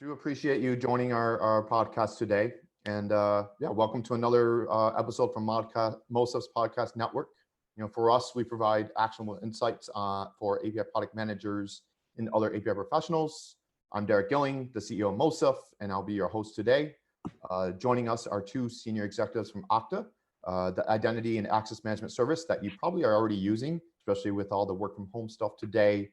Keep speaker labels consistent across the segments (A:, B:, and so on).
A: Do appreciate you joining our podcast today. And yeah, welcome to another episode from Mosef's Podcast Network. For us, we provide actionable insights for API product managers and other API professionals. I'm Derek Gilling, the CEO of Mosef, and I'll be your host today. Joining us are two senior executives from Okta, the identity and access management service that you probably are already using, especially with all the work from home stuff today.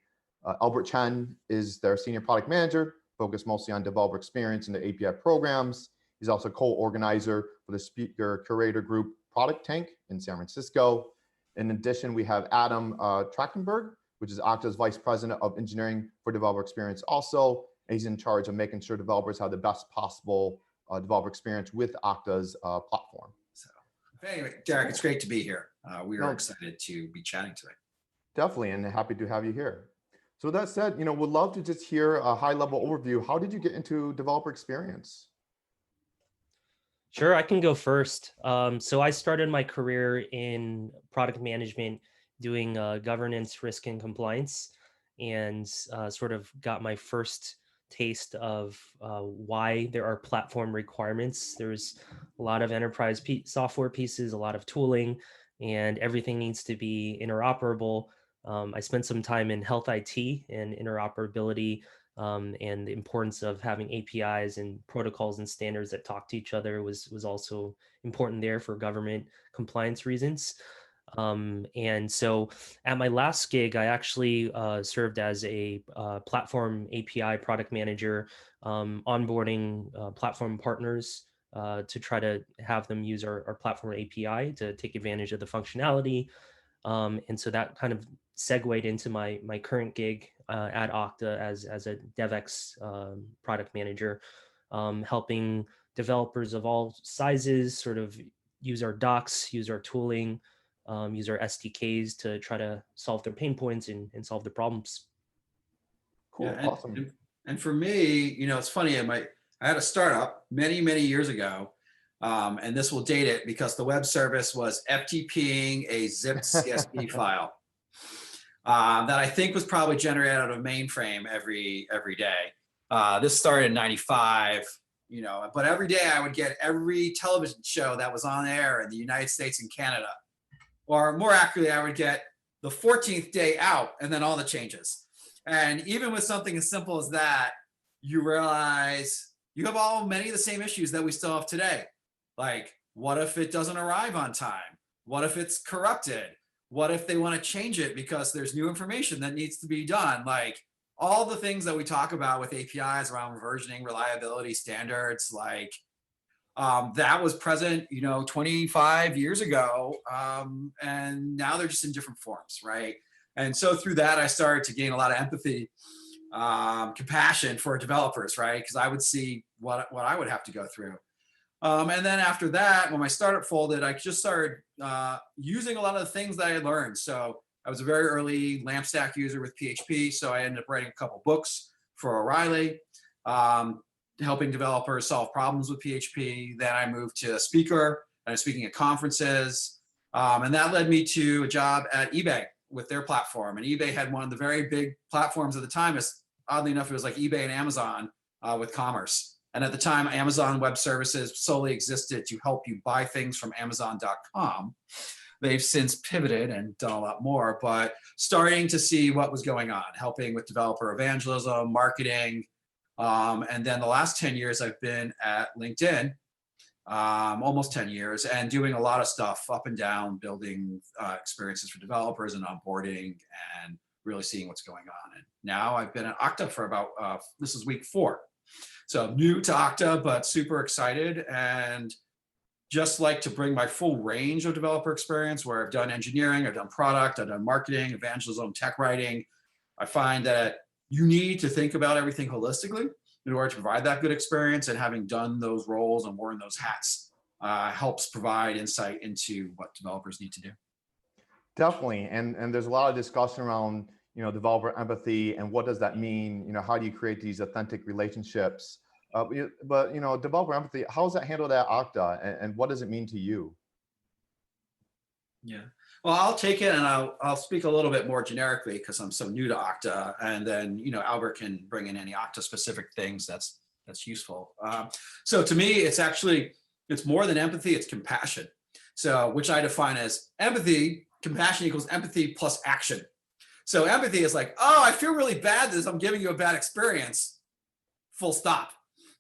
A: Albert Chen is their senior product manager, focused mostly on developer experience in the API programs. He's also co-organizer for the speaker curator group Product Tank in San Francisco. In addition, we have Adam Trachtenberg, which is Okta's vice president of engineering for developer experience also. And he's in charge of making sure developers have the best possible developer experience with Okta's platform.
B: So anyway, Derek, it's great to be here. We are excited to be chatting today.
A: Definitely, and happy to have you here. So with that said, would love to just hear a high-level overview. How did you get into developer experience?
C: Sure, I can go first. So I started my career in product management, doing governance, risk, and compliance, and sort of got my first taste of why there are platform requirements. There's a lot of enterprise software pieces, a lot of tooling, and everything needs to be interoperable. I spent some time in health IT and interoperability, and the importance of having APIs and protocols and standards that talk to each other was also important there for government compliance reasons. And so at my last gig, I actually served as a platform API product manager, onboarding platform partners to try to have them use our platform API to take advantage of the functionality. And so that kind of segued into my current gig at Okta as a DevEx product manager, helping developers of all sizes sort of use our docs, use our tooling, use our SDKs to try to solve their pain points and solve their problems.
A: Cool,
B: Yeah,
A: awesome.
B: And for me, it's funny. I had a startup many years ago. And this will date it because the web service was FTPing a zipped CSV file that I think was probably generated out of a mainframe every day. This started in '95, but every day I would get every television show that was on air in the United States and Canada, or more accurately, I would get the 14th day out and then all the changes. And even with something as simple as that, you realize you have many of the same issues that we still have today. Like, what if it doesn't arrive on time? What if it's corrupted? What if they want to change it because there's new information that needs to be done? Like all the things that we talk about with APIs around versioning, reliability standards, like that was present, 25 years ago. And now they're just in different forms, right? And so through that, I started to gain a lot of empathy, compassion for developers, right? Because I would see what I would have to go through. And then after that, when my startup folded, I just started using a lot of the things that I had learned. So I was a very early LAMP stack user with PHP. So I ended up writing a couple books for O'Reilly, helping developers solve problems with PHP. Then I moved to a speaker, and I was speaking at conferences. And that led me to a job at eBay with their platform. And eBay had one of the very big platforms at the time. Oddly enough, it was like eBay and Amazon with commerce. And at the time, Amazon Web Services solely existed to help you buy things from Amazon.com. They've since pivoted and done a lot more, but starting to see what was going on, helping with developer evangelism, marketing. And then the last 10 years, I've been at LinkedIn, almost 10 years, and doing a lot of stuff up and down, building experiences for developers and onboarding and really seeing what's going on. And now I've been at Okta for about, this is week 4. So new to Okta, but super excited, and just like to bring my full range of developer experience where I've done engineering, I've done product, I've done marketing, evangelism, tech writing. I find that you need to think about everything holistically in order to provide that good experience, and having done those roles and worn those hats helps provide insight into what developers need to do.
A: Definitely, and there's a lot of discussion around developer empathy and what does that mean? How do you create these authentic relationships? But developer empathy, how is that handled at Okta, and what does it mean to you?
B: Yeah, well, I'll take it, and I'll speak a little bit more generically because I'm so new to Okta, and then Albert can bring in any Okta specific things that's that's useful. So to me, it's more than empathy, it's compassion. So which I define as empathy, compassion equals empathy plus action. So empathy is like, oh, I feel really bad that I'm giving you a bad experience, full stop,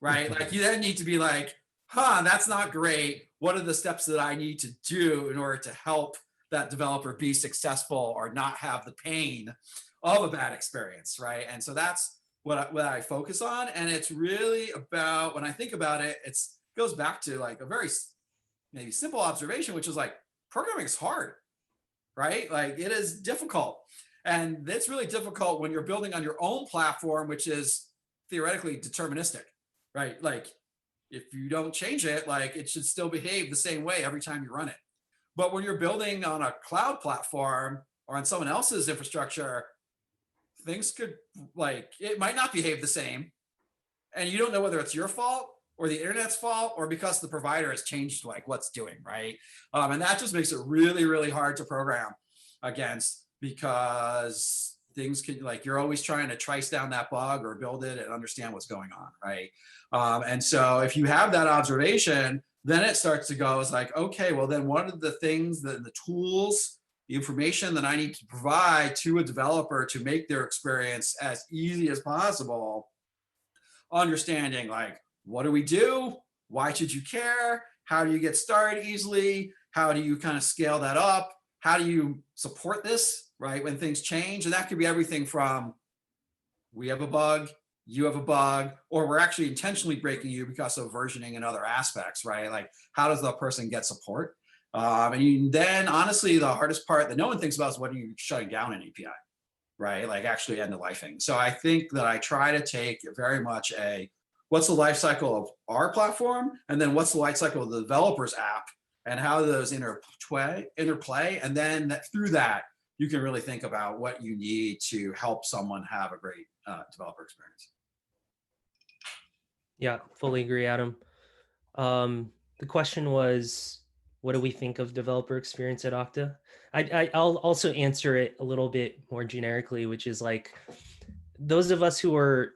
B: right? Like you then need to be like, that's not great. What are the steps that I need to do in order to help that developer be successful or not have the pain of a bad experience, right? And so that's what I focus on. And it's really about, when I think about it, it goes back to like a very maybe simple observation, which is like, programming is hard, right? Like it is difficult. And it's really difficult when you're building on your own platform, which is theoretically deterministic, right? Like if you don't change it, like it should still behave the same way every time you run it. But when you're building on a cloud platform or on someone else's infrastructure, things could, like, it might not behave the same. And you don't know whether it's your fault or the internet's fault or because the provider has changed like what's doing, right? And that just makes it really, really hard to program against, because things can, like, you're always trying to trace down that bug or build it and understand what's going on, right? And so if you have that observation, then it starts to go, it's like, okay, well then what are the things, the tools, the information that I need to provide to a developer to make their experience as easy as possible? Understanding like, what do we do? Why should you care? How do you get started easily? How do you kind of scale that up? How do you support this, right, when things change? And that could be everything from, we have a bug, you have a bug, or we're actually intentionally breaking you because of versioning and other aspects, right? Like, how does the person get support? Then honestly, the hardest part that no one thinks about is, what are you shutting down an API, right? Like actually end of lifing. So I think that I try to take very much what's the life cycle of our platform? And then what's the life cycle of the developer's app? And how do those interplay? And then through that, you can really think about what you need to help someone have a great developer experience.
C: Yeah, fully agree, Adam. The question was, what do we think of developer experience at Okta? I'll also answer it a little bit more generically, which is like, those of us who are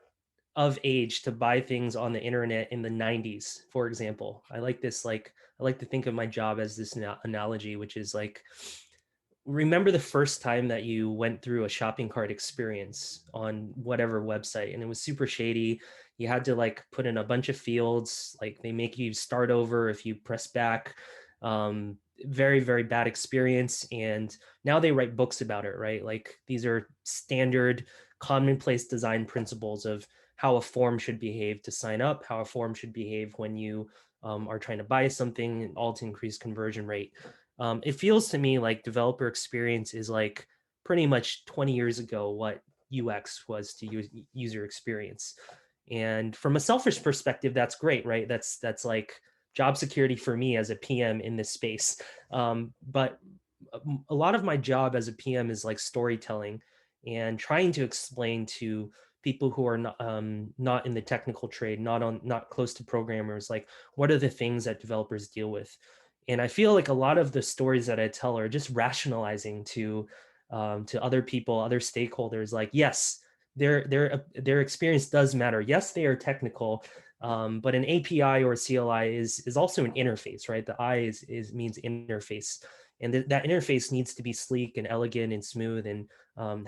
C: of age to buy things on the internet in the 90s, for example. I like to think of my job as this analogy, which is like, remember the first time that you went through a shopping cart experience on whatever website, and it was super shady. You had to like put in a bunch of fields, like they make you start over if you press back. Very, very bad experience. And now they write books about it, right? Like these are standard commonplace design principles of how a form should behave to sign up, how a form should behave when you are trying to buy something, all to increase conversion rate. It feels to me like developer experience is like pretty much 20 years ago what UX was to user experience. And from a selfish perspective, that's great, right? That's like job security for me as a PM in this space. But a lot of my job as a PM is like storytelling and trying to explain to people who are not in the technical trade, not close to programmers, like what are the things that developers deal with. And I feel like a lot of the stories that I tell are just rationalizing to other people, other stakeholders, like, yes, their experience does matter. Yes, they are technical, but an API or a CLI is also an interface, right? The I means interface, and that interface needs to be sleek and elegant and smooth and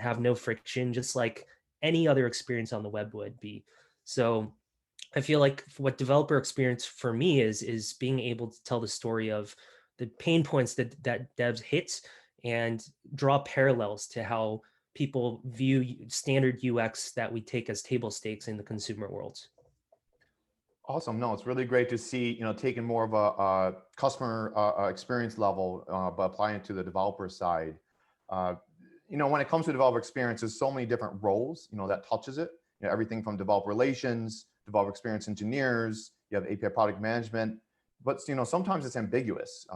C: have no friction, just like any other experience on the web would be. So I feel like what developer experience for me is being able to tell the story of the pain points that devs hit and draw parallels to how people view standard UX that we take as table stakes in the consumer world.
A: Awesome. No, it's really great to see, taking more of a customer experience level, but applying it to the developer side. When it comes to developer experience, there's so many different roles, that touches it. Everything from developer relations, developer experience engineers, you have API product management, but sometimes it's ambiguous.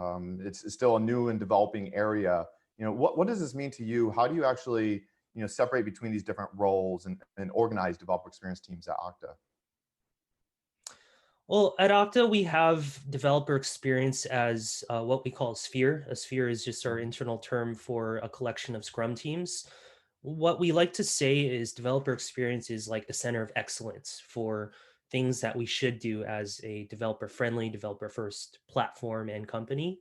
A: It's still a new and developing area. What does this mean to you? How do you actually separate between these different roles and organize developer experience teams at Okta?
C: Well, at Okta, we have developer experience as what we call a sphere. A sphere is just our internal term for a collection of Scrum teams. What we like to say is developer experience is like the center of excellence for things that we should do as a developer-friendly, developer-first platform and company.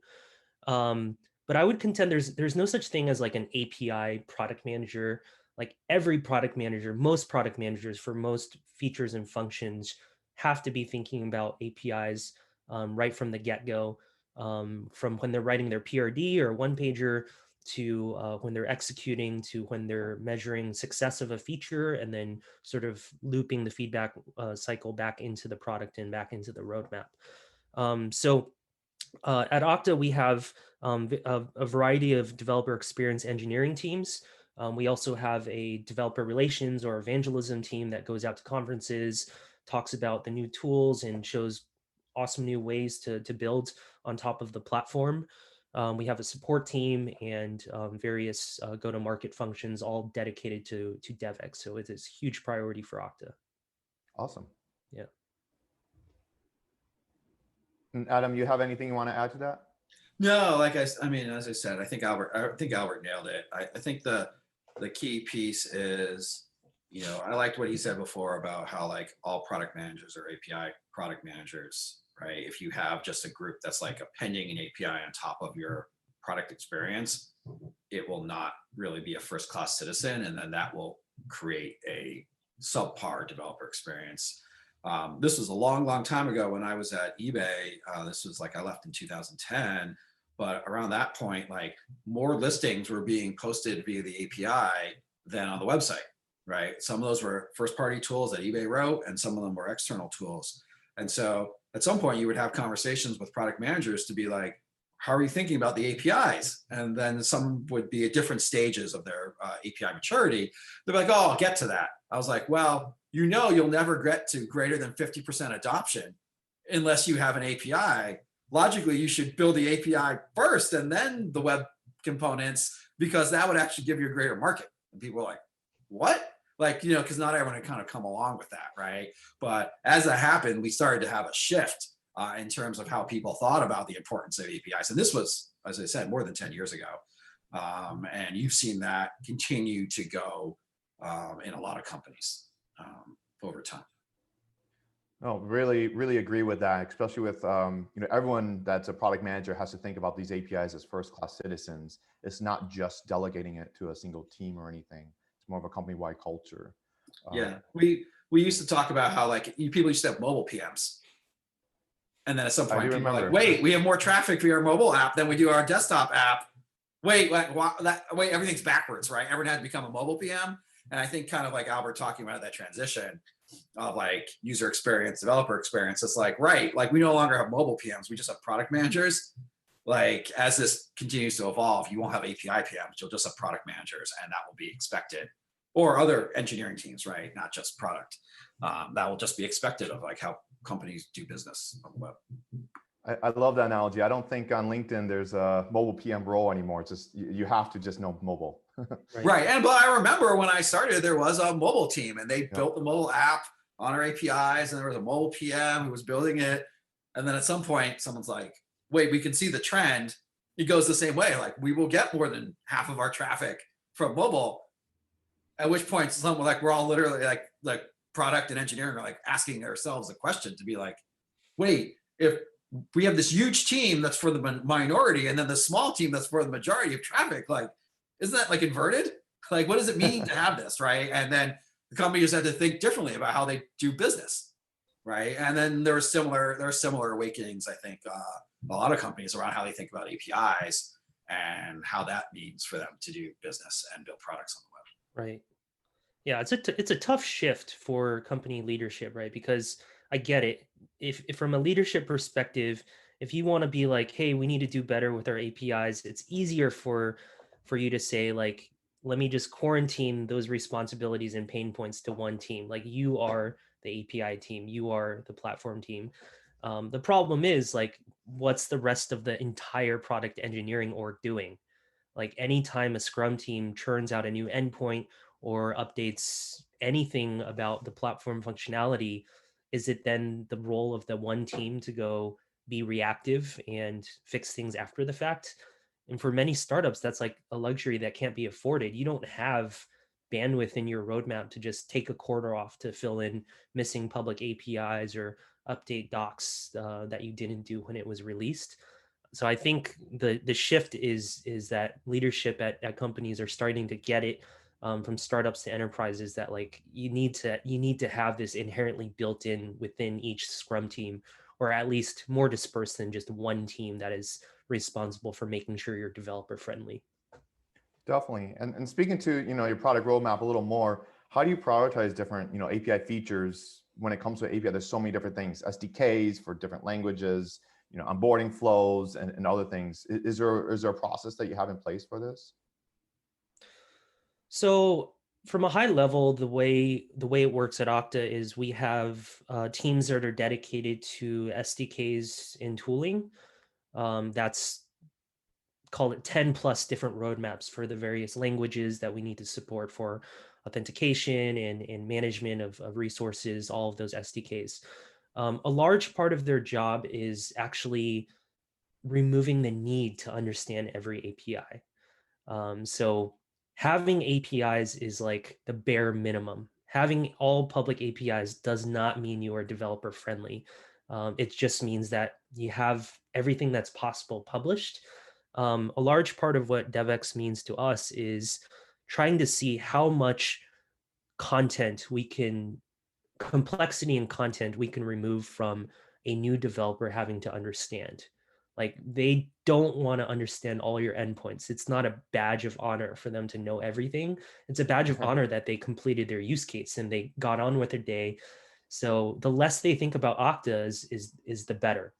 C: But I would contend there's no such thing as like an API product manager. Like every product manager, most product managers for most features and functions have to be thinking about APIs right from the get-go, from when they're writing their PRD or one pager to when they're executing to when they're measuring success of a feature and then sort of looping the feedback cycle back into the product and back into the roadmap. So at Okta, we have a variety of developer experience engineering teams. We also have a developer relations or evangelism team that goes out to conferences, talks about the new tools, and shows awesome new ways to build on top of the platform. We have a support team and various go-to-market functions, all dedicated to DevEx. So it is a huge priority for Okta.
A: Awesome.
C: Yeah.
A: And Adam, you have anything you want to add to that?
B: No, like I mean, as I said, I think Albert nailed it. I think the key piece is, you know, I liked what he said before about how like all product managers are API product managers, right? If you have just a group that's like appending an API on top of your product experience, it will not really be a first-class citizen, and then that will create a subpar developer experience. This was a long time ago when I was at eBay. This was like I left in 2010, but around that point, like more listings were being posted via the API than on the website, right? Some of those were first-party tools that eBay wrote, and some of them were external tools. And so at some point, you would have conversations with product managers to be like, how are you thinking about the APIs? And then some would be at different stages of their API maturity. They'd be like, oh, I'll get to that. I was like, well, you know, you'll never get to greater than 50% adoption unless you have an API. Logically, you should build the API first and then the web components, because that would actually give you a greater market. And people are like, what? Like, you know, because not everyone had kind of come along with that, right? But as that happened, we started to have a shift in terms of how people thought about the importance of APIs. And this was, as I said, more than 10 years ago. And you've seen that continue to go in a lot of companies over time.
A: No, really agree with that, especially with you know, everyone that's a product manager has to think about these APIs as first-class citizens. It's not just delegating it to a single team or anything. It's more of a company-wide culture.
B: Yeah, we used to talk about how like people used to have mobile PMs. And then at some point, people were like, wait, we have more traffic via our mobile app than we do our desktop app. Wait, everything's backwards, right? Everyone had to become a mobile PM. And I think kind of like Albert talking about that transition of like user experience, developer experience. It's like, right, like we no longer have mobile PMs. We just have product managers. Like as this continues to evolve, you won't have API PMs. You'll just have product managers, and that will be expected. Or other engineering teams, right? Not just product. That will just be expected of like how companies do business on the web.
A: I love that analogy. I don't think on LinkedIn there's a mobile PM role anymore. It's just you have to just know mobile.
B: Right. And but I remember when I started, there was a mobile team, and they built the mobile app on our APIs, and there was a mobile PM who was building it. And then at some point, someone's like, wait, we can see the trend. It goes the same way. Like we will get more than half of our traffic from mobile. At which point, someone like we're all literally like product and engineering are like asking ourselves a question to be like, wait, if we have this huge team that's for the minority and then the small team that's for the majority of traffic, like, isn't that like inverted? Like, what does it mean to have this, right? And then the company just had to think differently about how they do business, right? And then there are similar awakenings, I think, a lot of companies around how they think about APIs and how that means for them to do business and build products on the web.
C: Right. Yeah, it's a tough shift for company leadership, right? Because I get it. If from a leadership perspective, if you want to be like, hey, we need to do better with our APIs, it's easier for you to say like, let me just quarantine those responsibilities and pain points to one team. Like you are the API team, you are the platform team. The problem is like, what's the rest of the entire product engineering org doing? Like anytime a Scrum team churns out a new endpoint or updates anything about the platform functionality, is it then the role of the one team to go be reactive and fix things after the fact? And for many startups, that's like a luxury that can't be afforded. You don't have bandwidth in your roadmap to just take a quarter off to fill in missing public APIs or update docs that you didn't do when it was released. So I think the shift is that leadership at companies are starting to get it, from startups to enterprises, that like you need to have this inherently built in within each Scrum team, or at least more dispersed than just one team that is responsible for making sure you're developer friendly.
A: Definitely. And speaking to, your product roadmap a little more, how do you prioritize different, API features when it comes to API? There's so many different things, SDKs for different languages, onboarding flows and other things. Is there a process that you have in place for this?
C: So from a high level, the way it works at Okta is we have teams that are dedicated to SDKs and tooling. That's, call it 10 plus different roadmaps for the various languages that we need to support for authentication and management of resources, all of those SDKs. A large part of their job is actually removing the need to understand every API. So having APIs is like the bare minimum. Having all public APIs does not mean you are developer friendly. It just means that you have everything that's possible published. A large part of what DevEx means to us is trying to see how much complexity and content we can remove from a new developer having to understand. Like, they don't want to understand all your endpoints. It's not a badge of honor for them to know everything. It's a badge of honor that they completed their use case and they got on with their day. So the less they think about Okta is the better.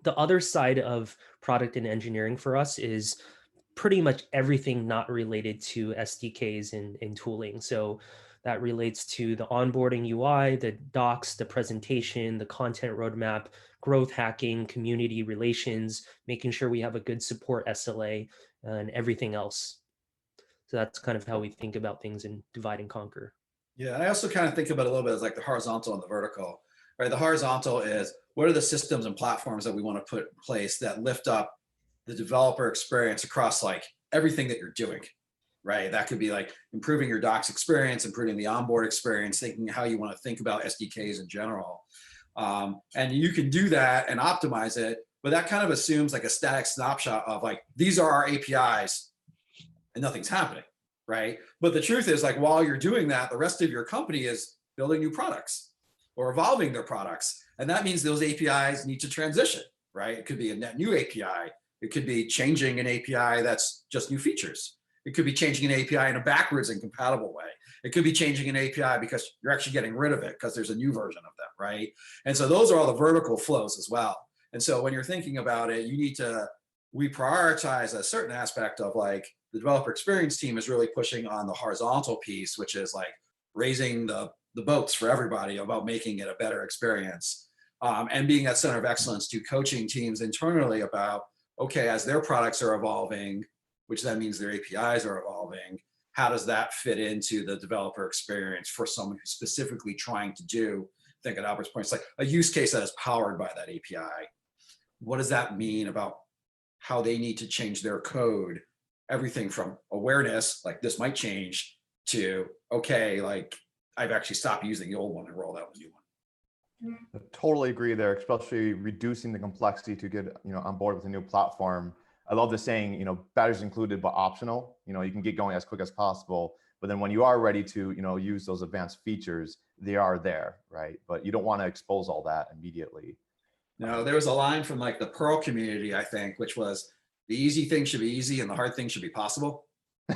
C: The other side of product and engineering for us is pretty much everything not related to SDKs and tooling. So that relates to the onboarding UI, the docs, the presentation, the content roadmap, growth hacking, community relations, making sure we have a good support SLA, and everything else. So that's kind of how we think about things in divide and conquer.
B: Yeah, and I also kind of think about it a little bit as like the horizontal and the vertical, right? The horizontal is, what are the systems and platforms that we want to put in place that lift up the developer experience across like everything that you're doing, right? That could be like improving your docs experience, improving the onboard experience, thinking how you want to think about SDKs in general. And you can do that and optimize it, but that kind of assumes like a static snapshot of like, these are our APIs and nothing's happening, right? But the truth is, like, while you're doing that, the rest of your company is building new products or evolving their products. And that means those APIs need to transition, right? It could be a net new API. It could be changing an API that's just new features. It could be changing an API in a backwards incompatible way. It could be changing an API because you're actually getting rid of it because there's a new version of them, right? And so those are all the vertical flows as well. And so when you're thinking about it, we prioritize a certain aspect of like the developer experience team is really pushing on the horizontal piece, which is like raising the boats for everybody about making it a better experience, and being that center of excellence to coaching teams internally about, okay, as their products are evolving, which then means their APIs are evolving, how does that fit into the developer experience for someone who's specifically trying to do, think at Albert's point, it's like a use case that is powered by that API. What does that mean about how they need to change their code? Everything from awareness, like this might change, to, okay, like I've actually stopped using the old one and rolled out a new one.
A: I totally agree there, especially reducing the complexity to get on board with a new platform. I love the saying, batteries included but optional. You can get going as quick as possible, but then when you are ready to use those advanced features, they are there, right? But you don't want to expose all that immediately.
B: No, there was a line from like the Perl community, I think, which was, the easy thing should be easy and the hard thing should be possible.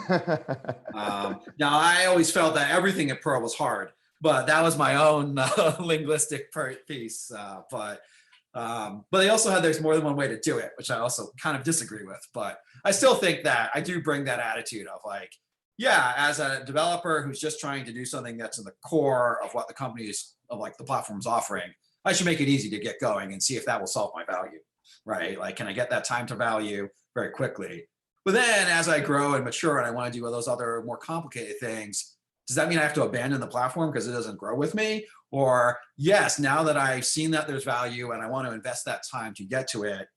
B: Now, I always felt that everything at Perl was hard, but that was my own linguistic piece. But they also had, there's more than one way to do it, which I also kind of disagree with. But I still think that I do bring that attitude of like, yeah, as a developer who's just trying to do something that's in the core of what the company is, of like the platform's offering, I should make it easy to get going and see if that will solve my value, right? Like, can I get that time to value very quickly? But then as I grow and mature and I want to do those other more complicated things, does that mean I have to abandon the platform because it doesn't grow with me? Or yes, now that I've seen that there's value and I want to invest that time to get to it,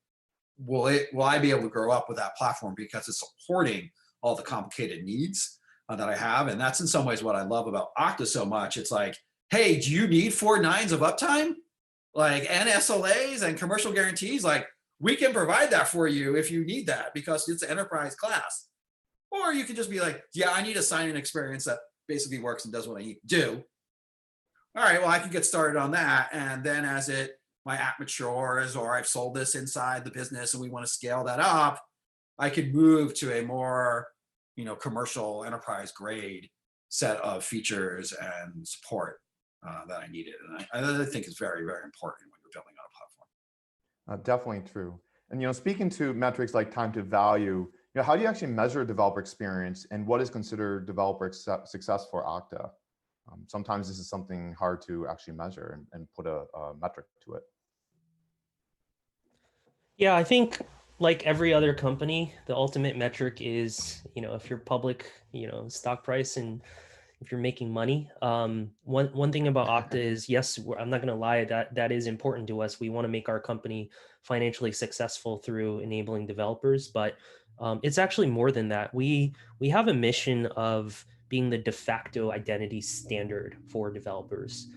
B: will I be able to grow up with that platform because it's supporting all the complicated needs? that I have. And that's in some ways what I love about Okta so much. It's like, hey, do you need 4 nines of uptime? Like, and SLAs and commercial guarantees? Like, we can provide that for you if you need that because it's enterprise class. Or you can just be like, yeah, I need a sign-in experience that basically works and does what I need to do. All right, well, I can get started on that. And then as my app matures, or I've sold this inside the business and we want to scale that up, I could move to a more, commercial enterprise grade set of features and support that I needed. And I think it's very, very important when you're building on a platform.
A: Definitely true. And speaking to metrics like time to value, how do you actually measure developer experience, and what is considered developer success for Okta? Sometimes this is something hard to actually measure and put a metric to it.
C: Yeah, I think like every other company, the ultimate metric is, if you're public, stock price, and if you're making money. One thing about Okta is, yes, I'm not going to lie, that is important to us. We want to make our company financially successful through enabling developers, but it's actually more than that. We have a mission of being the de facto identity standard for developers.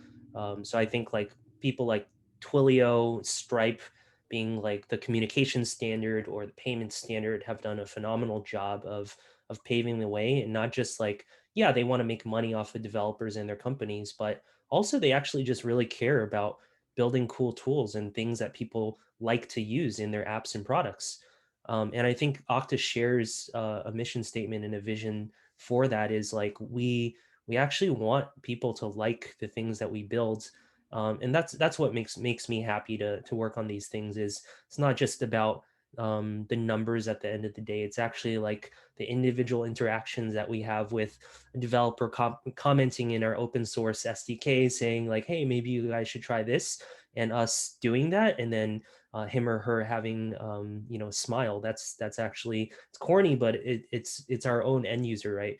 C: So I think like people like Twilio, Stripe, being like the communication standard or the payment standard, have done a phenomenal job of paving the way. And not just like, yeah, they want to make money off of developers and their companies, but also they actually just really care about building cool tools and things that people like to use in their apps and products. And I think Okta shares a mission statement and a vision for that, is like, we actually want people to like the things that we build. And that's what makes me happy to work on these things. Is it's not just about the numbers at the end of the day. It's actually like the individual interactions that we have with a developer commenting in our open source SDK saying like, hey, maybe you guys should try this, and us doing that, and then him or her having a smile. That's actually, it's corny, but it's our own end user, right?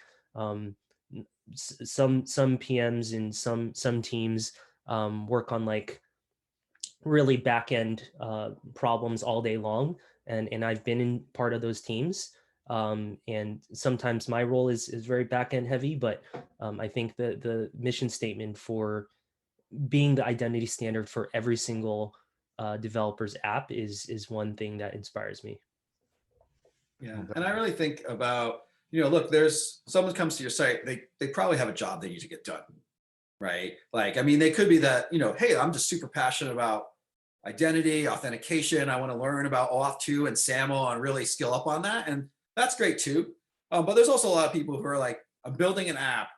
C: Some PMs and some teams work on like really back end problems all day long, and I've been in part of those teams, and sometimes my role is very back end heavy, but I think the mission statement for being the identity standard for every single developer's app is one thing that inspires me.
B: Yeah, and I really think about, look, there's someone comes to your site, they probably have a job they need to get done, right? Like, I mean, they could be that, hey, I'm just super passionate about identity, authentication. I want to learn about Auth2 and SAML and really skill up on that. And that's great too. But there's also a lot of people who are like, I'm building an app,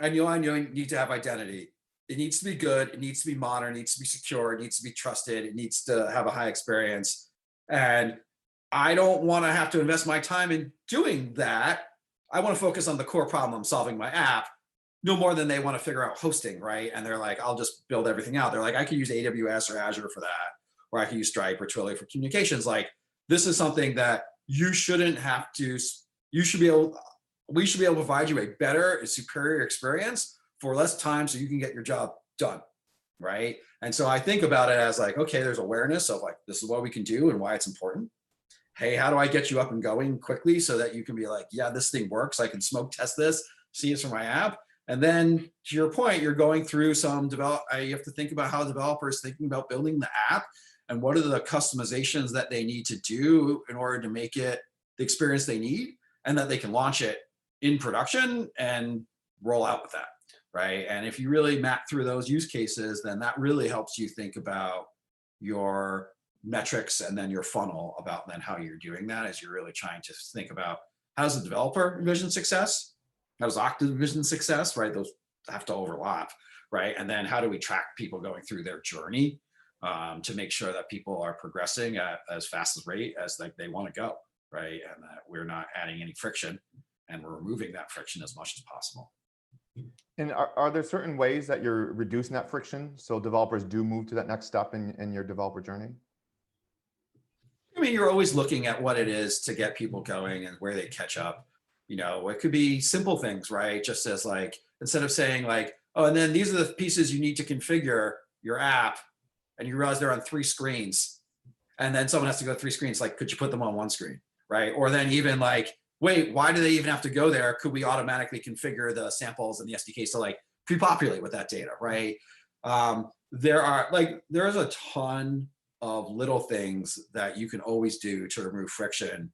B: and I need to have identity. It needs to be good. It needs to be modern. It needs to be secure. It needs to be trusted. It needs to have a high experience. And I don't want to have to invest my time in doing that. I want to focus on the core problem I'm solving my app, no more than they want to figure out hosting, right? And they're like, I'll just build everything out. They're like, I could use AWS or Azure for that, or I could use Stripe or Twilio for communications. Like, this is something that you shouldn't have to, we should be able to provide you a better, a superior experience for less time so you can get your job done, right? And so I think about it as like, okay, there's awareness of like, this is what we can do and why it's important. Hey, how do I get you up and going quickly so that you can be like, yeah, this thing works. I can smoke test this, see it's for my app. And then to your point, you're going through some you have to think about how developers thinking about building the app and what are the customizations that they need to do in order to make it the experience they need, and that they can launch it in production and roll out with that, right? And if you really map through those use cases, then that really helps you think about your metrics and then your funnel about then how you're doing that, as you're really trying to think about how does the developer envision success? How does Okta envision success, right? Those have to overlap, right? And then how do we track people going through their journey to make sure that people are progressing at as fast as rate as like they want to go, right? And that we're not adding any friction, and we're removing that friction as much as possible.
A: And are there certain ways that you're reducing that friction so developers do move to that next step in your developer journey?
B: I mean, you're always looking at what it is to get people going and where they catch up. It could be simple things, right? Just as like, instead of saying like, oh, and then these are the pieces you need to configure your app, and you realize they're on 3 screens, and then someone has to go 3 screens, like, could you put them on 1 screen, right? Or then even like, wait, why do they even have to go there? Could we automatically configure the samples and the SDKs to like pre-populate with that data, right? There's a ton of little things that you can always do to remove friction,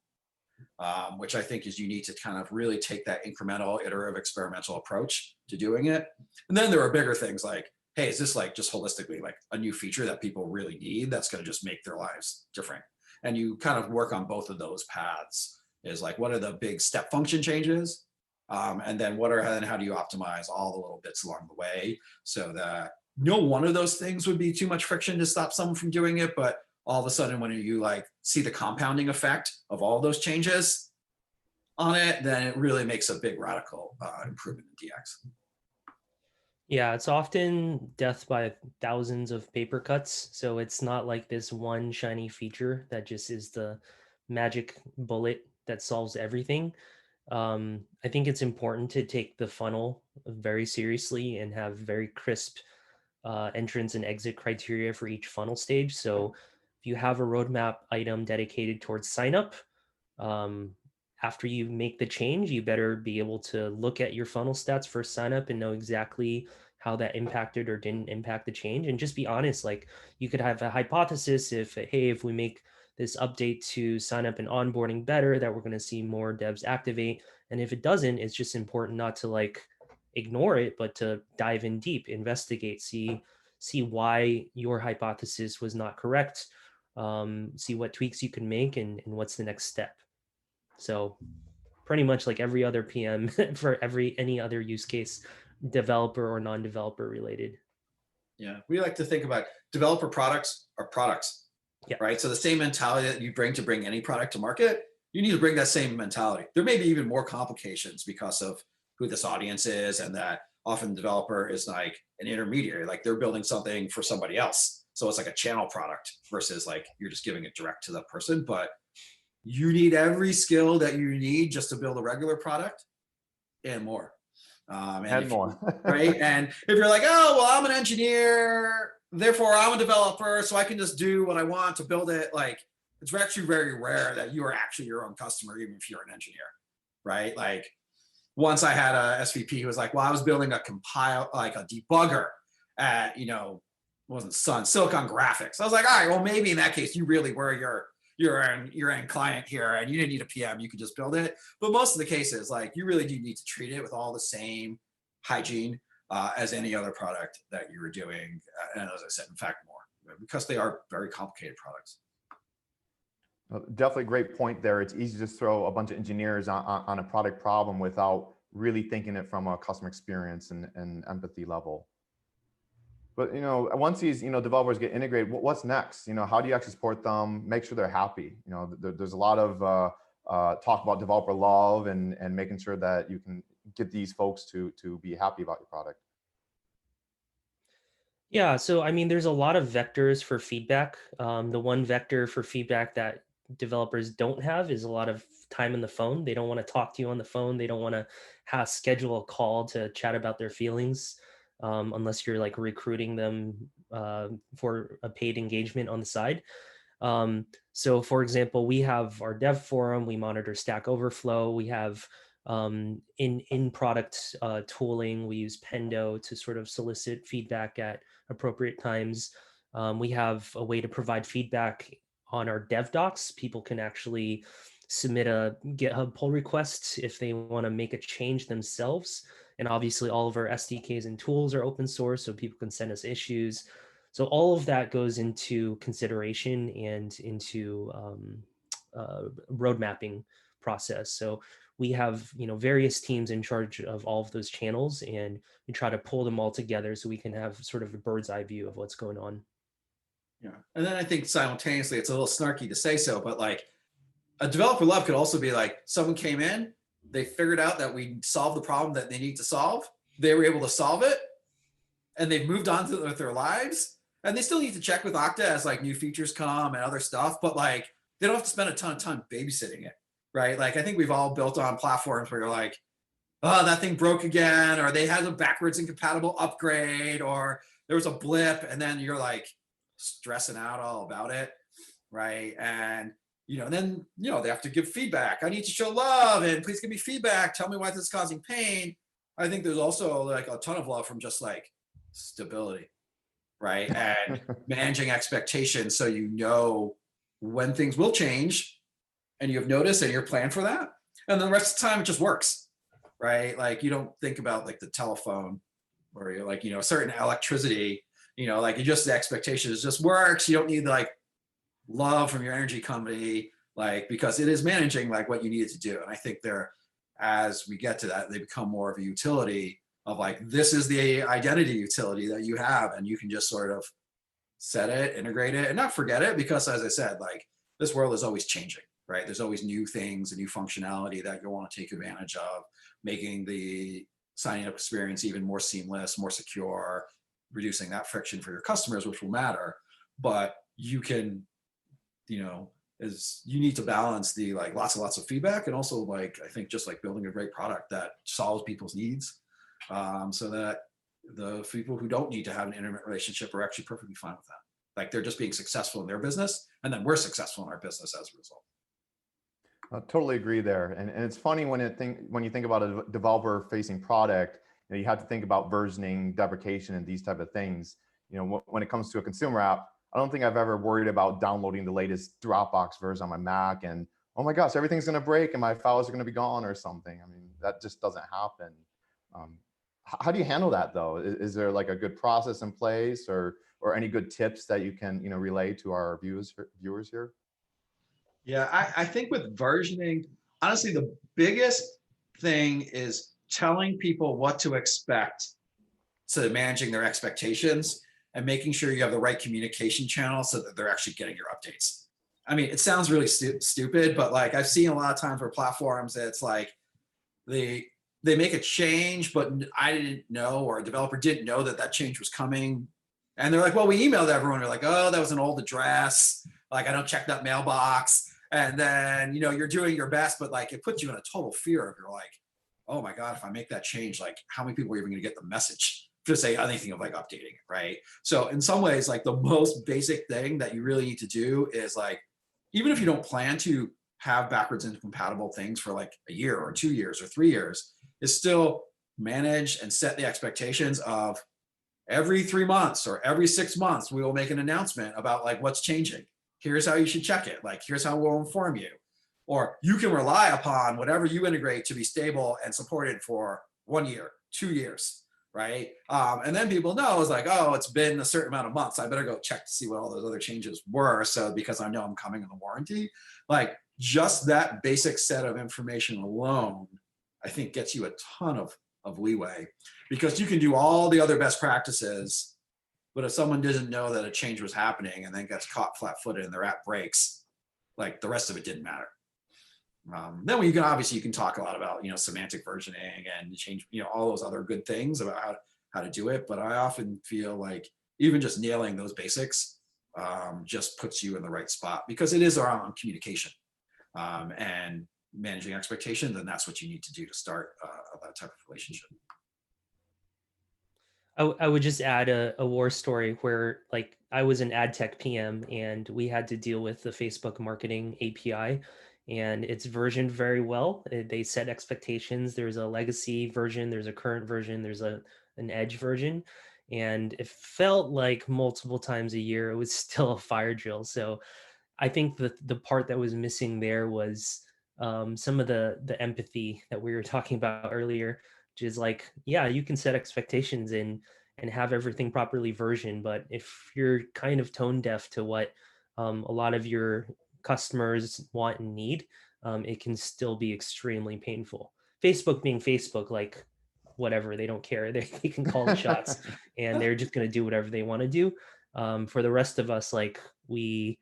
B: which I think is you need to kind of really take that incremental, iterative, experimental approach to doing it. And then there are bigger things like, hey, is this like just holistically like a new feature that people really need that's going to just make their lives different? And you kind of work on both of those paths. Is like, what are the big step function changes? And then how do you optimize all the little bits along the way so that no one of those things would be too much friction to stop someone from doing it, but all of a sudden when you like see the compounding effect of all those changes on it, then it really makes a big radical improvement in DX.
C: Yeah, it's often death by thousands of paper cuts. So it's not like this one shiny feature that just is the magic bullet that solves everything. I think it's important to take the funnel very seriously and have very crisp entrance and exit criteria for each funnel stage. So if you have a roadmap item dedicated towards sign up, after you make the change, you better be able to look at your funnel stats for sign up and know exactly how that impacted or didn't impact the change. And just be honest, like you could have a hypothesis if we make this update to sign up and onboarding better, that we're going to see more devs activate. And if it doesn't, it's just important not to like ignore it, but to dive in deep, investigate, see why your hypothesis was not correct, see what tweaks you can make, and what's the next step. So pretty much like every other PM for any other use case, developer or non-developer related.
B: Yeah, we like to think about developer products are products,
C: yeah.
B: Right? So the same mentality that you bring to bring any product to market, you need to bring that same mentality. There may be even more complications because of who this audience is, and that often the developer is like an intermediary, like they're building something for somebody else. So it's like a channel product versus like you're just giving it direct to the person, but you need every skill that you need just to build a regular product and more.
A: And more.
B: Right? And if you're like, oh, well, I'm an engineer, therefore I'm a developer, so I can just do what I want to build it. Like, it's actually very rare that you are actually your own customer, even if you're an engineer, right? Like, once I had a SVP who was like, well, I was building a debugger at, wasn't Sun, Silicon Graphics. I was like, all right, well, maybe in that case, you really were your end client here and you didn't need a PM, you could just build it. But most of the cases, like, you really do need to treat it with all the same hygiene as any other product that you were doing. And as I said, in fact, more, because they are very complicated products.
A: Definitely a great point there. It's easy to throw a bunch of engineers on a product problem without really thinking it from a customer experience and empathy level. But once these developers get integrated, what's next? How do you actually support them, make sure they're happy? There's a lot of talk about developer love and making sure that you can get these folks to be happy about your product.
C: Yeah, so I mean, there's a lot of vectors for feedback. The one vector for feedback that developers don't have is a lot of time on the phone. They don't want to talk to you on the phone. They don't want to schedule a call to chat about their feelings, unless you're like recruiting them for a paid engagement on the side. So for example, we have our dev forum, we monitor Stack Overflow, we have in product tooling, we use Pendo to sort of solicit feedback at appropriate times. We have a way to provide feedback on our dev docs. People can actually submit a GitHub pull request if they want to make a change themselves. And obviously all of our SDKs and tools are open source, so people can send us issues. So all of that goes into consideration and into road mapping process. So we have various teams in charge of all of those channels, and we try to pull them all together so we can have sort of a bird's eye view of what's going on.
B: Yeah, and then I think simultaneously, it's a little snarky to say so, but like a developer love could also be like, someone came in, they figured out that we solved the problem that they need to solve, they were able to solve it, and they've moved on with their lives, and they still need to check with Okta as like new features come and other stuff, but like they don't have to spend a ton of time babysitting it, right? Like, I think we've all built on platforms where you're like, oh, that thing broke again, or they had a backwards incompatible upgrade, or there was a blip, and then you're like stressing out all about it, right? And and then, they have to give feedback. I need to show love and please give me feedback. Tell me why this is causing pain. I think there's also like a ton of love from just like stability, right? And managing expectations so when things will change and you have notice and you're planned for that. And then the rest of the time it just works, right? Like you don't think about like the telephone or you're like, certain electricity, like it just the expectations just works. You don't need like love from your energy company, like, because it is managing like what you need it to do. And I think as we get to that, they become more of a utility of like, this is the identity utility that you have. And you can just sort of set it, integrate it, and not forget it, because as I said, like this world is always changing, right? There's always new things and new functionality that you want to take advantage of, making the signing up experience even more seamless, more secure, reducing that friction for your customers, which will matter. But you can, is you need to balance the like lots and lots of feedback, and also like I think just like building a great product that solves people's needs, so that the people who don't need to have an intimate relationship are actually perfectly fine with that. Like they're just being successful in their business, and then we're successful in our business as a result.
A: I totally agree there. And it's funny when you think about a developer facing product, you have to think about versioning, deprecation, and these type of things. When it comes to a consumer app, I don't think I've ever worried about downloading the latest Dropbox version on my Mac and, oh my gosh, everything's going to break and my files are going to be gone or something. I mean, that just doesn't happen. How do you handle that though? Is there like a good process in place or any good tips that you can, relay to our viewers here?
B: Yeah, I think with versioning, honestly, the biggest thing is telling people what to expect, so managing their expectations and making sure you have the right communication channel so that they're actually getting your updates. I mean, it sounds really stupid, but like I've seen a lot of times where platforms, it's like they make a change, but I didn't know, or a developer didn't know that change was coming. And they're like, well, we emailed everyone. They're like, oh, that was an old address. Like, I don't check that mailbox. And then, you're doing your best, but like, it puts you in a total fear of, you're like, oh my God, if I make that change, like how many people are even going to get the message to say anything of like updating it, right? So in some ways, like the most basic thing that you really need to do is like, even if you don't plan to have backwards incompatible things for like a year or 2 years or 3 years, is still manage and set the expectations of every 3 months or every 6 months, we will make an announcement about like what's changing. Here's how you should check it. Like, here's how we'll inform you. Or you can rely upon whatever you integrate to be stable and supported for 1 year, 2 years, right? And then people know it's like, oh, it's been a certain amount of months. I better go check to see what all those other changes were. So because I know I'm coming in the warranty, like just that basic set of information alone, I think gets you a ton of leeway, because you can do all the other best practices, but if someone doesn't know that a change was happening and then gets caught flat-footed and their app breaks, like the rest of it didn't matter. Then you can talk a lot about, semantic versioning and change, all those other good things about how to do it. But I often feel like even just nailing those basics just puts you in the right spot, because it is around communication and managing expectations. And that's what you need to do to start that type of relationship.
C: I would just add a war story where like I was an ad tech PM and we had to deal with the Facebook marketing API, and it's versioned very well. They set expectations. There's a legacy version, there's a current version, there's an edge version. And it felt like multiple times a year, it was still a fire drill. So I think the part that was missing there was some of the empathy that we were talking about earlier, which is like, yeah, you can set expectations and have everything properly versioned, but if you're kind of tone deaf to what a lot of your customers want and need, it can still be extremely painful. Facebook being Facebook, like whatever, they don't care. They can call the shots and they're just going to do whatever they want to do. For the rest of us, like we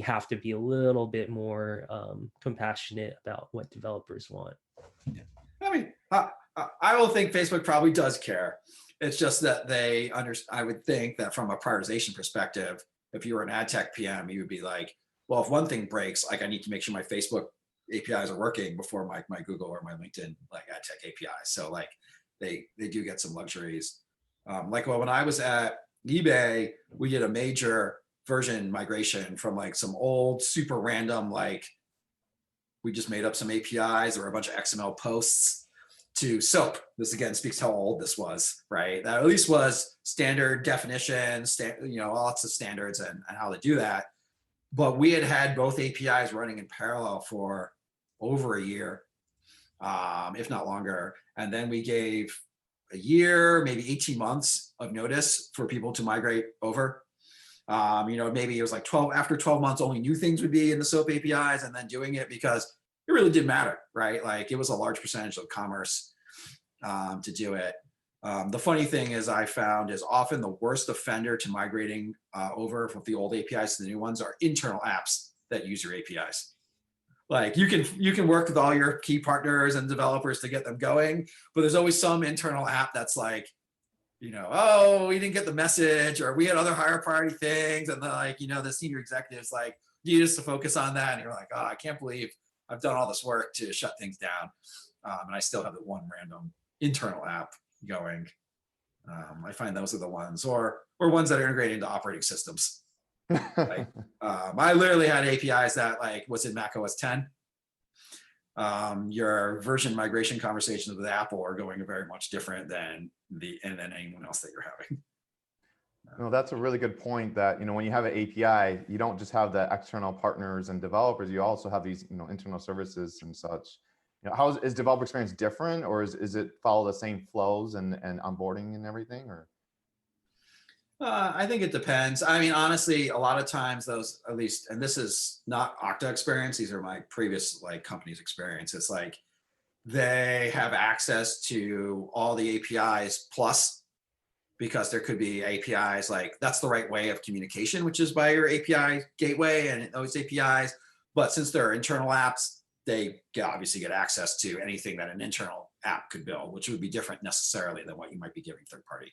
C: have to be a little bit more compassionate about what developers want.
B: Yeah. I mean, I will think Facebook probably does care. It's just that I would think that from a prioritization perspective, if you were an ad tech PM, you would be like, well, if one thing breaks, like I need to make sure my Facebook APIs are working before my Google or my LinkedIn like ad tech APIs. So like they do get some luxuries. Like when I was at eBay, we did a major version migration from like some old super random, like we just made up some APIs or a bunch of XML posts to SOAP. This again speaks how old this was, right? That at least was standard definitions, lots of standards and how to do that. But we had both APIs running in parallel for over a year, if not longer. And then we gave a year, maybe 18 months of notice for people to migrate over. Maybe it was like after 12 months, only new things would be in the SOAP APIs, and then doing it because it really didn't matter, right? Like it was a large percentage of commerce to do it. The funny thing is I found is often the worst offender to migrating over from the old APIs to the new ones are internal apps that use your APIs. Like you can work with all your key partners and developers to get them going, but there's always some internal app that's like, oh, we didn't get the message, or we had other higher priority things, and the senior executives like need us to focus on that, and you're like, oh, I can't believe I've done all this work to shut things down, and I still have the one random internal app going. I find those are the ones, or ones that are integrated into operating systems. Like, I literally had APIs that like was in Mac OS 10. Your version migration conversations with Apple are going very much different than anyone else that you're having.
A: No, that's a really good point that, when you have an API, you don't just have the external partners and developers, you also have these, internal services and such. How is developer experience different, or is it follow the same flows and onboarding and everything, or?
B: I think it depends. I mean, honestly, a lot of times those, at least, and this is not Okta experience, these are my previous company's experience. It's like they have access to all the APIs plus, because there could be APIs like that's the right way of communication, which is by your API gateway and those APIs. But since they're internal apps, they obviously get access to anything that an internal app could build, which would be different necessarily than what you might be giving third-party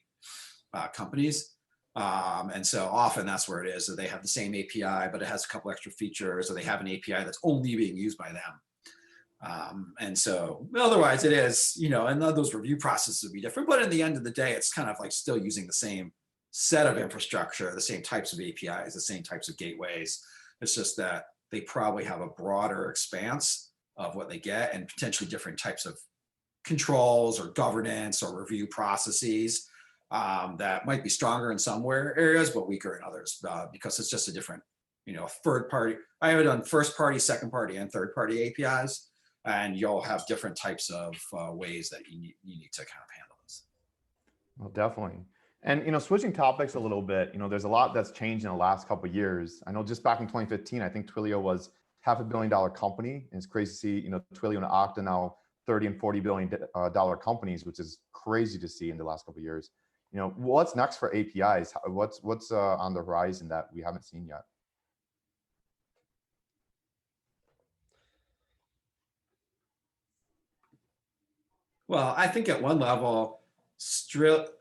B: companies. And so often that's where it is, that they have the same API, but it has a couple extra features, or they have an API that's only being used by them. And so otherwise it is, and those review processes would be different, but in the end of the day, it's kind of like still using the same set of infrastructure, the same types of APIs, the same types of gateways. It's just that they probably have a broader expanse of what they get, and potentially different types of controls or governance or review processes that might be stronger in some areas, but weaker in others, because it's just a different, third party. I have done first party, second party, and third party APIs, and you'll have different types of ways that you need to kind of handle this.
A: Well, definitely. And switching topics a little bit, there's a lot that's changed in the last couple of years. I know just back in 2015, I think Twilio was $500 million company. And it's crazy to see, Twilio and Okta now $30 and $40 billion companies, which is crazy to see in the last couple of years. What's next for APIs? What's on the horizon that we haven't seen yet?
B: Well, I think at one level,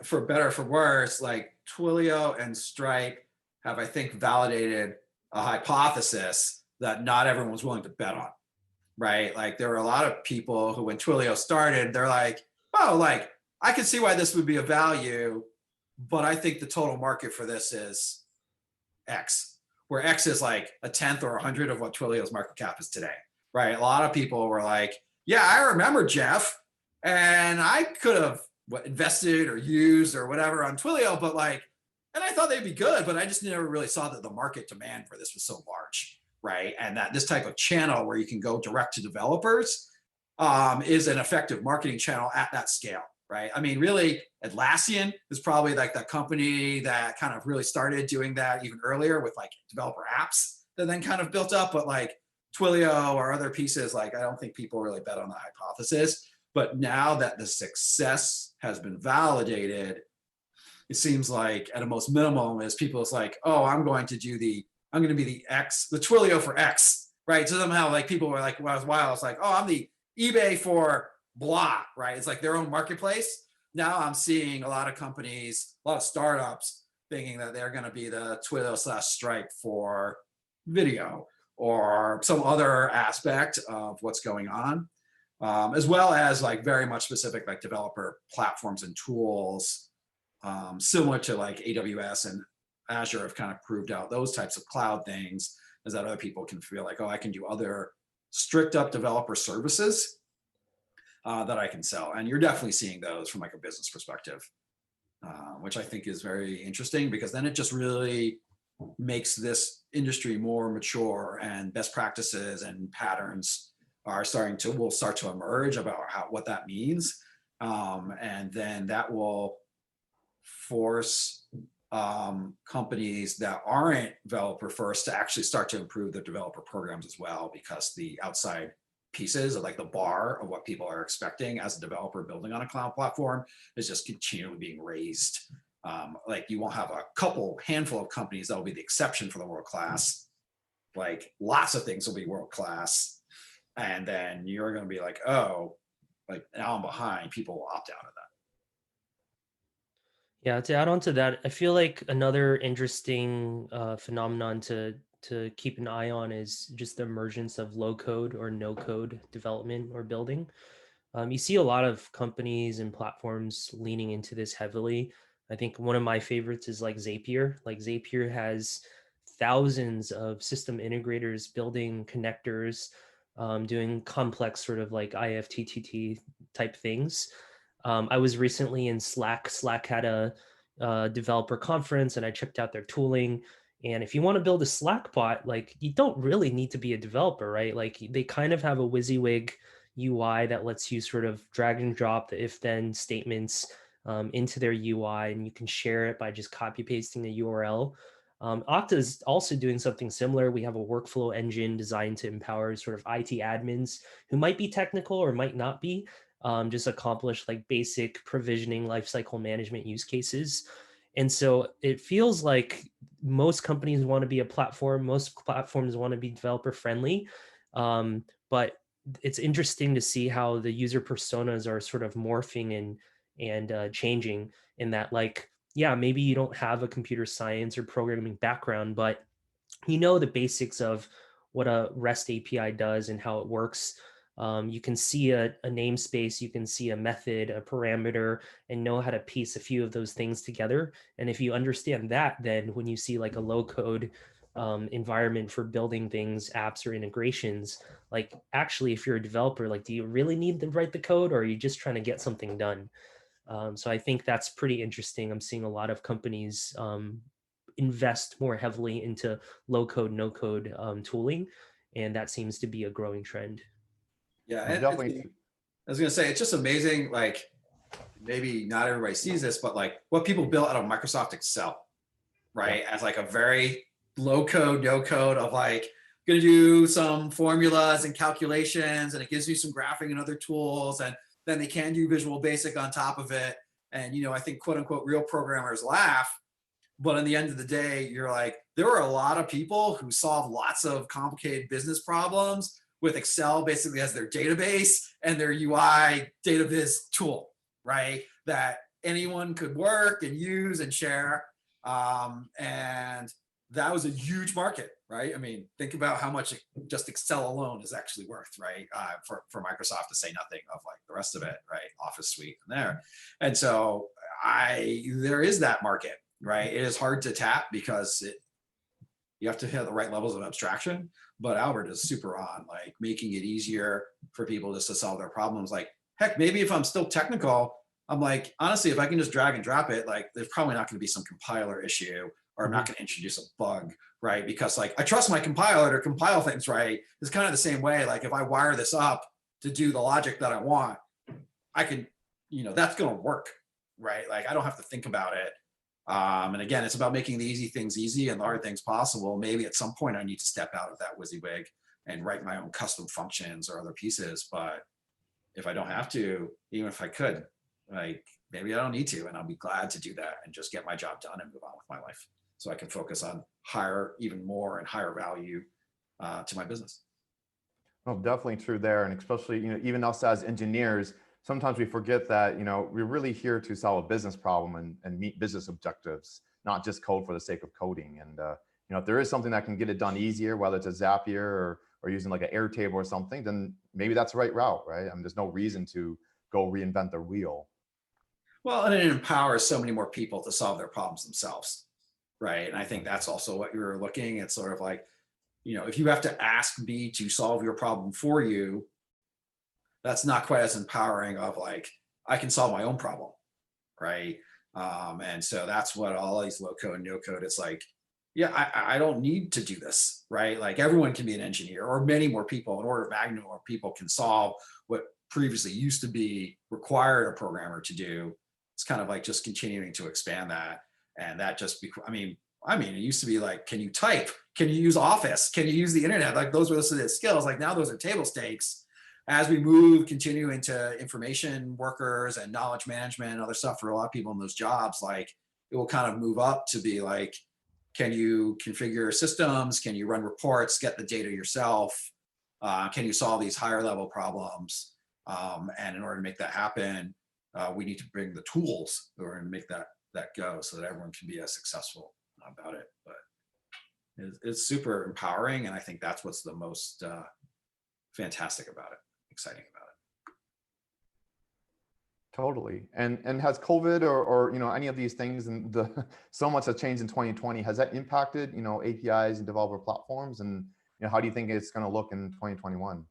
B: for better or for worse, like Twilio and Stripe have, I think, validated a hypothesis that not everyone was willing to bet on, right? Like there were a lot of people who, when Twilio started, they're like, oh, like I can see why this would be a value, but I think the total market for this is X, where X is like a tenth or 100 of what Twilio's market cap is today, right? A lot of people were like, yeah, I remember Jeff, and I could have invested or used or whatever on Twilio, but and I thought they'd be good, but I just never really saw that the market demand for this was so large, right? And that this type of channel where you can go direct to developers is an effective marketing channel at that scale, right? I mean, really, Atlassian is probably like the company that kind of really started doing that even earlier with developer apps that then kind of built up, but Twilio or other pieces, I don't think people really bet on the hypothesis. But now that the success has been validated, it seems like at a most minimum is people is like, oh, I'm going to be the Twilio for X, right? So somehow people were like, when I was wild, it's like, oh, I'm the eBay for blah, right? It's like their own marketplace. Now I'm seeing a lot of companies, a lot of startups thinking that they're going to be the Twilio/Stripe for video or some other aspect of what's going on. As well as very much specific developer platforms and tools, similar to AWS and Azure have kind of proved out those types of cloud things, is that other people can feel like, oh, I can do other strict up developer services that I can sell. And you're definitely seeing those from like a business perspective, which I think is very interesting, because then it just really makes this industry more mature, and best practices and patterns will start to emerge about what that means. And then that will force companies that aren't developer first to actually start to improve their developer programs as well, because the outside pieces of like the bar of what people are expecting as a developer building on a cloud platform is just continually being raised. Like you won't have a handful of companies that will be the exception for the world class. Like lots of things will be world class, and then you're going to be like, oh, like now I'm behind. People will opt out of that.
C: Yeah, to add on to that, I feel like another interesting phenomenon to keep an eye on is just the emergence of low code or no code development or building. You see a lot of companies and platforms leaning into this heavily. I think one of my favorites is like Zapier. Like Zapier has thousands of system integrators building connectors, doing complex sort of like IFTTT type things. I was recently in Slack. Slack had a developer conference, and I checked out their tooling. And if you want to build a Slack bot, like you don't really need to be a developer, right? Like they kind of have a WYSIWYG UI that lets you sort of drag and drop the if-then statements into their UI, and you can share it by just copy pasting the URL. Okta is also doing something similar. We have a workflow engine designed to empower sort of IT admins who might be technical or might not be, just accomplish like basic provisioning lifecycle management use cases. And so it feels like most companies want to be a platform. Most platforms want to be developer friendly. But it's interesting to see how the user personas are sort of morphing and changing, in that, like, yeah, maybe you don't have a computer science or programming background, but you know the basics of what a REST API does and how it works. You can see a namespace, you can see a method, a parameter, and know how to piece a few of those things together. And if you understand that, then when you see like a low code environment for building things, apps, or integrations, like actually, if you're a developer, like, do you really need to write the code, or are you just trying to get something done? So I think that's pretty interesting. I'm seeing a lot of companies invest more heavily into low code, no code tooling, and that seems to be a growing trend.
B: Yeah,
A: I'm definitely.
B: I was gonna say, it's just amazing. Like maybe not everybody sees this, but like what people built out of Microsoft Excel, right? As like a very low code, no code of like, gonna do some formulas and calculations, and it gives you some graphing and other tools, and then they can do Visual Basic on top of it. And I think quote unquote real programmers laugh, but in the end of the day, you're like, there are a lot of people who solve lots of complicated business problems with Excel basically as their database and their UI data viz tool, right? That anyone could work and use and share. And that was a huge market, right? I mean, think about how much just Excel alone is actually worth, right? For Microsoft, to say nothing of like the rest of it, right? Office suite and there. And so there is that market, right? It is hard to tap because you have to have the right levels of abstraction, but Albert is super on like making it easier for people just to solve their problems. Like, heck, maybe if I'm still technical, I'm like, honestly, if I can just drag and drop it, like there's probably not going to be some compiler issue, or I'm not going to introduce a bug, right? Because like I trust my compiler to compile things right. It's kind of the same way. Like if I wire this up to do the logic that I want, I can, that's going to work, right? Like I don't have to think about it. And again, it's about making the easy things easy and the hard things possible. Maybe at some point I need to step out of that WYSIWYG and write my own custom functions or other pieces. But if I don't have to, even if I could, like maybe I don't need to, and I'll be glad to do that and just get my job done and move on with my life, so I can focus on even more and higher value to my business.
A: Oh, definitely true there, and especially even us as engineers, sometimes we forget that we're really here to solve a business problem and meet business objectives, not just code for the sake of coding. And if there is something that can get it done easier, whether it's a Zapier or using like an Airtable or something, then maybe that's the right route, right? I mean, there's no reason to go reinvent the wheel.
B: Well, and it empowers so many more people to solve their problems themselves, right? And I think that's also what you're looking. It's sort of like, if you have to ask me to solve your problem for you, that's not quite as empowering of like, I can solve my own problem, right? And so that's what all these low code, no code, it's like, yeah, I don't need to do this, right? Like everyone can be an engineer, or many more people, an order of magnitude more people can solve what previously used to be required a programmer to do. It's kind of like just continuing to expand that. And that just, it used to be like, can you type? Can you use Office? Can you use the internet? Like those were the skills. Like now those are table stakes. As we continue into information workers and knowledge management and other stuff for a lot of people in those jobs, like it will kind of move up to be like, can you configure systems? Can you run reports, get the data yourself? Can you solve these higher level problems? And in order to make that happen, we need to bring the tools in order to make that go so that everyone can be as successful about it. But it's super empowering. And I think that's what's the most fantastic about it, exciting about it.
A: Totally. And has COVID or any of these things and so much has changed in 2020, has that impacted, APIs and developer platforms? And how do you think it's going to look in 2021?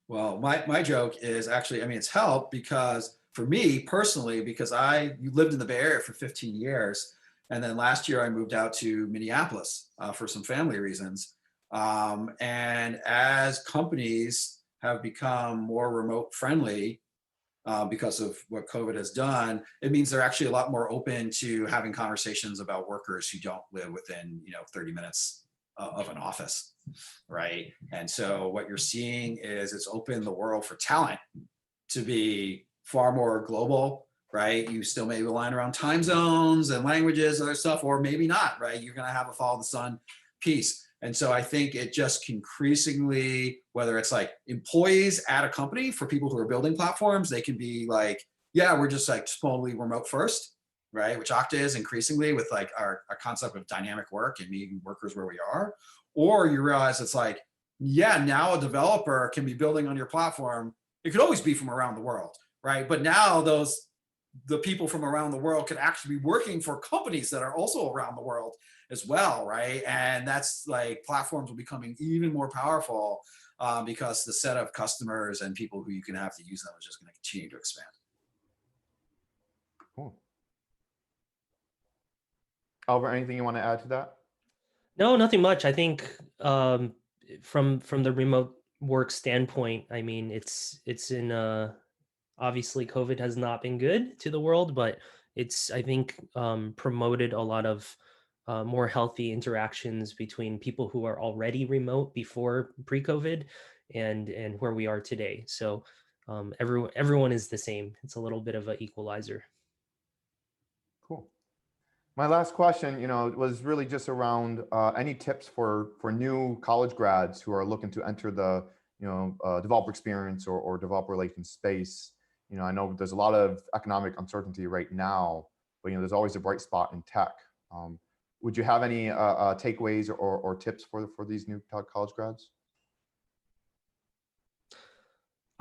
B: Well, my joke is actually, it's helped because for me personally, because you lived in the Bay Area for 15 years. And then last year I moved out to Minneapolis for some family reasons. And as companies have become more remote friendly because of what COVID has done, it means they're actually a lot more open to having conversations about workers who don't live within 30 minutes of an office, right? And so what you're seeing is it's opened the world for talent to be far more global, right? You still may be relying around time zones and languages, other stuff, or maybe not, right? You're going to have a follow the sun piece. And so I think it just increasingly, whether it's like employees at a company for people who are building platforms, they can be like, yeah, we're just like totally remote first, right? Which Okta is increasingly with like our concept of dynamic work and meeting workers where we are. Or you realize it's like, yeah, now a developer can be building on your platform. It could always be from around the world, right? But now the people from around the world could actually be working for companies that are also around the world as well, right? And that's like platforms are becoming even more powerful because the set of customers and people who you can have to use them is just going to continue to expand.
A: Cool. Albert, anything you want to add to that?
C: No, nothing much. I think from the remote work standpoint, it's in obviously COVID has not been good to the world, but it's I think promoted a lot of more healthy interactions between people who are already remote before pre-COVID and where we are today. So everyone is the same. It's a little bit of an equalizer.
A: Cool. My last question, was really just around any tips for new college grads who are looking to enter the, developer experience or developer relations space. I know there's a lot of economic uncertainty right now, but there's always a bright spot in tech. Would you have any takeaways or tips for these new college grads?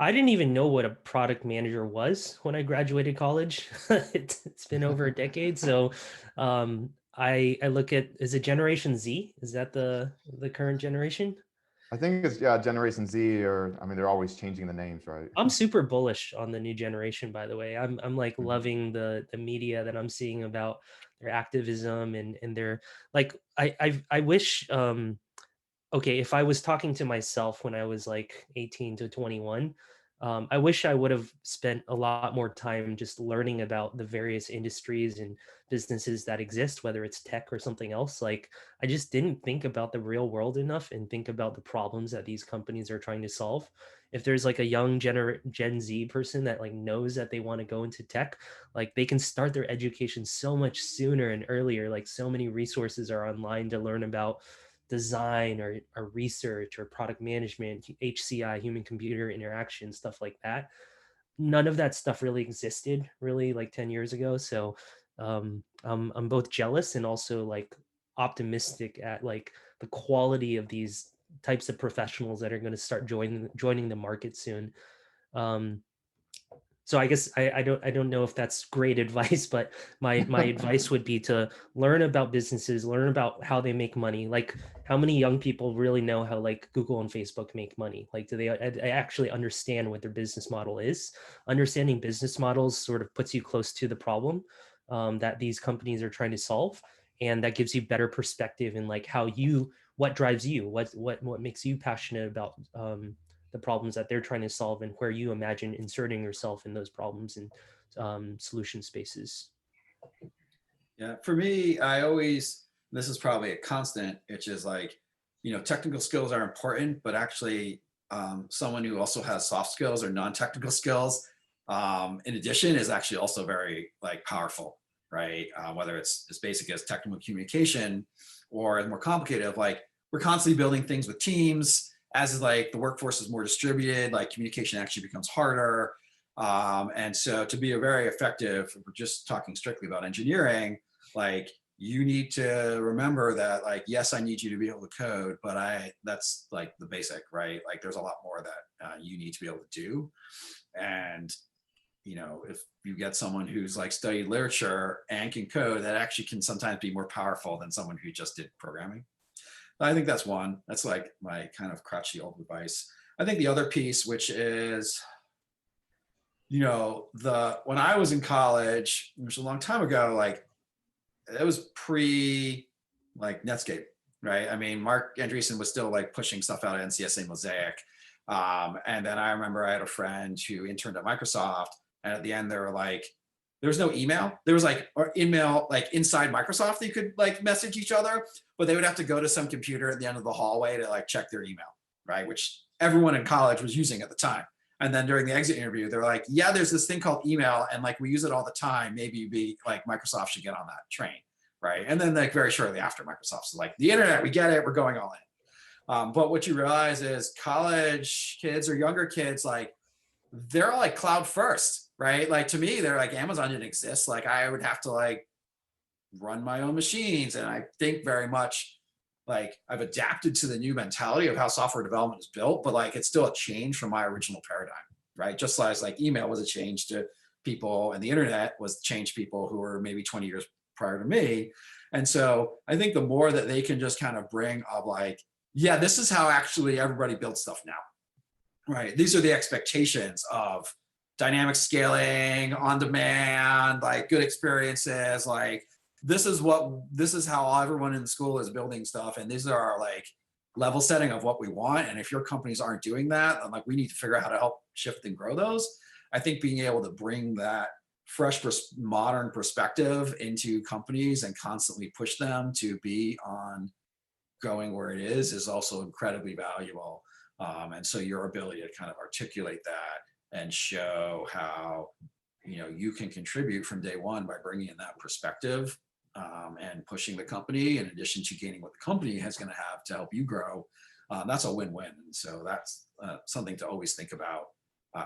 C: I didn't even know what a product manager was when I graduated college. It's been over a decade. So I look at, is it Generation Z? Is that the current generation?
A: I think it's Generation Z, or they're always changing the names, right?
C: I'm super bullish on the new generation, by the way. I'm like loving the media that I'm seeing about their activism and their like I wish okay, if I was talking to myself when I was like 18 to 21, I wish I would have spent a lot more time just learning about the various industries and businesses that exist, whether it's tech or something else. Like, I just didn't think about the real world enough and think about the problems that these companies are trying to solve. If there's like a young Gen Z person that like knows that they want to go into tech, like they can start their education so much sooner and earlier. Like so many resources are online to learn about design or research or product management, HCI, human computer interaction, stuff like that. None of that stuff really existed really like 10 years ago. So I'm both jealous and also like optimistic at like the quality of these types of professionals that are going to start joining the market soon. So I guess I don't know if that's great advice, but my advice would be to learn about businesses, learn about how they make money. Like, how many young people really know how like Google and Facebook make money? Like, do they actually understand what their business model is? Understanding business models sort of puts you close to the problem that these companies are trying to solve, and that gives you better perspective in like what drives you, what makes you passionate about the problems that they're trying to solve, and where you imagine inserting yourself in those problems and solution spaces.
B: Yeah, for me, this is probably a constant, which is like, technical skills are important, but actually someone who also has soft skills or non-technical skills, in addition, is actually also very like powerful, right? Whether it's as basic as technical communication or more complicated of like, we're constantly building things with teams. As is like the workforce is more distributed, like communication actually becomes harder. And so to be a very effective, if we're just talking strictly about engineering, like you need to remember that like, yes, I need you to be able to code, but that's like the basic, right? Like there's a lot more that you need to be able to do. And if you get someone who's like studied literature and can code, that actually can sometimes be more powerful than someone who just did programming. I think that's one. That's like my kind of crotchety old advice. I think the other piece, which is, when I was in college, which was a long time ago, like it was pre like Netscape, right? I mean, Mark Andreessen was still like pushing stuff out of NCSA Mosaic. And then I remember I had a friend who interned at Microsoft, and at the end they were like, there was no email. There was like email like inside Microsoft that you could like message each other, but they would have to go to some computer at the end of the hallway to like check their email, right? Which everyone in college was using at the time. And then during the exit interview, they're like, yeah, there's this thing called email, and like we use it all the time. Maybe Microsoft should get on that train, right? And then like very shortly after, Microsoft's like, the internet, we get it, we're going all in. But what you realize is college kids or younger kids, like they're like cloud first, right? Like to me, they're like, Amazon didn't exist. Like I would have to like run my own machines. And I think very much like I've adapted to the new mentality of how software development is built, but like it's still a change from my original paradigm, right? Just as like email was a change to people and the internet was change people who were maybe 20 years prior to me. And so I think the more that they can just kind of bring of like, yeah, this is how actually everybody builds stuff now. Right. These are the expectations of dynamic scaling, on demand, like good experiences. Like this is how everyone in the school is building stuff. And these are our like level setting of what we want. And if your companies aren't doing that, then like we need to figure out how to help shift and grow those. I think being able to bring that fresh, modern perspective into companies and constantly push them to be on going where it is also incredibly valuable. And so your ability to kind of articulate that and show how you can contribute from day one by bringing in that perspective and pushing the company in addition to gaining what the company is going to have to help you grow, that's a win-win. And so that's something to always think about,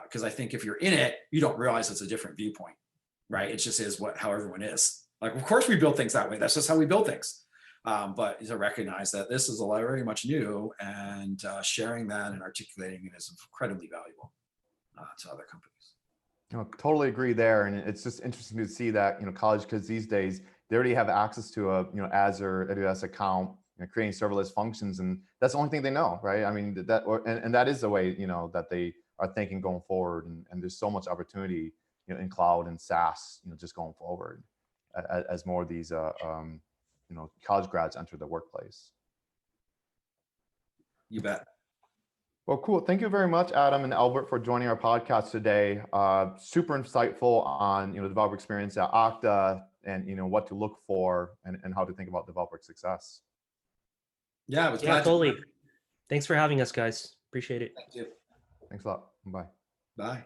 B: because I think if you're in it, you don't realize it's a different viewpoint, right? It just is how everyone is. Like, of course we build things that way. That's just how we build things. But to recognize that this is very much new, and sharing that and articulating it is incredibly valuable to other companies.
A: Totally agree there. And it's just interesting to see that, college kids these days, they already have access to a, Azure AWS account, creating serverless functions. And that's the only thing they know, right? I mean, and that is the way, that they are thinking going forward. And there's so much opportunity, in cloud and SaaS, just going forward as more of these, college grads enter the workplace.
B: You bet.
A: Well, cool. Thank you very much, Adam and Albert, for joining our podcast today. Super insightful on developer experience at Okta, and what to look for and how to think about developer success.
B: Yeah, it was
C: totally. Thanks for having us, guys. Appreciate it.
B: Thank you.
A: Thanks a lot. Bye.
B: Bye.